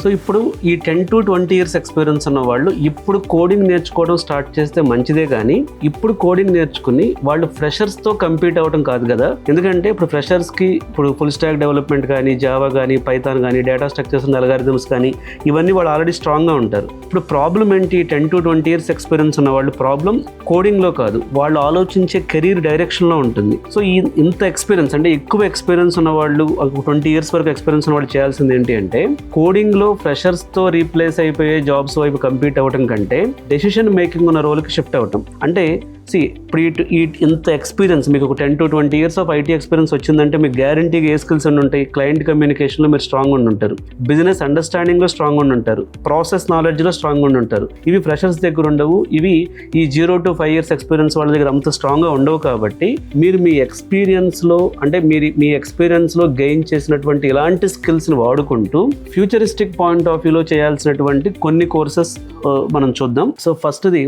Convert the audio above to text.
So ఇప్పుడు ఈ 10 to 20 years experience ఉన్న వాళ్ళు ఇప్పుడు కోడింగ్ నేర్చుకోవడం స్టార్ట్ చేస్తే మంచిదే, కానీ ఇప్పుడు కోడింగ్ నేర్చుకుని వాళ్ళు ఫ్రెషర్స్తో కంపీట్ అవ్వడం కాదు కదా. ఎందుకంటే ఇప్పుడు ఫ్రెషర్స్కి ఇప్పుడు ఫుల్ స్టాక్ డెవలప్మెంట్ కానీ, జావా కానీ, పైథాన్ కానీ, డేటా స్ట్రక్చర్స్ అండ్ అల్గారిథమ్స్ కానీ ఇవన్నీ వాళ్ళు ఆల్రెడీ స్ట్రాంగ్గా ఉంటారు. ఇప్పుడు ప్రాబ్లం ఏంటి, 10 to 20 ఇయర్స్ ఎక్స్పీరియన్స్ ఉన్న వాళ్ళు ప్రాబ్లం కోడింగ్లో కాదు, వాళ్ళు ఆలోచించే కెరీర్ డైరెక్షన్లో ఉంటుంది. సో ఇంత ఎక్స్పీరియన్స్ అంటే ఎక్కువ ఎక్స్పీరియన్స్ ఉన్న వాళ్ళు 20 ఇయర్స్ వరకు ఎక్స్పీరియన్స్ ఉన్న వాళ్ళు చేయాల్సింది ఏంటి అంటే కోడింగ్లో ఫ్రెషర్స్తో రీప్లేస్ అయిపోయే జాబ్స్ వైపు కంపీట్ అవ్వడం కంటే డెసిషన్ మేకింగ్ ఉన్న రోల్కి షిఫ్ట్ అవ్వటం. అంటే ఇప్పుడు ఇంత ఎక్స్పీరియన్స్ మీకు ఒక 10 to 20 years of IT experience వచ్చిందంటే మీకు గ్యారంటీగా ఏ స్కిల్స్ ఉండి ఉంటాయి, క్లయింట్ కమ్యూనికేషన్లో మీరు స్ట్రాంగ్ ఉండి ఉంటారు, బిజినెస్ అండర్స్టాండింగ్లో స్ట్రాంగ్ ఉండి ఉంటారు, ప్రాసెస్ నాలెడ్జ్లో స్ట్రాంగ్ ఉండి ఉంటారు. ఇవి ఫ్రెషర్స్ దగ్గర ఉండవు, ఇవి ఈ 0 to 5 ఇయర్స్ ఎక్స్పీరియన్స్ వాళ్ళ దగ్గర అంత స్ట్రాంగ్గా ఉండవు. కాబట్టి మీరు మీ ఎక్స్పీరియన్స్లో అంటే మీ ఎక్స్పీరియన్స్లో గెయిన్ చేసినటువంటి ఇలాంటి స్కిల్స్ని వాడుకుంటూ ఫ్యూచరిస్టిక్ పాయింట్ ఆఫ్ వ్యూలో చేయాల్సినటువంటి కొన్ని కోర్సెస్ మనం చూద్దాం. సో ఫస్ట్ది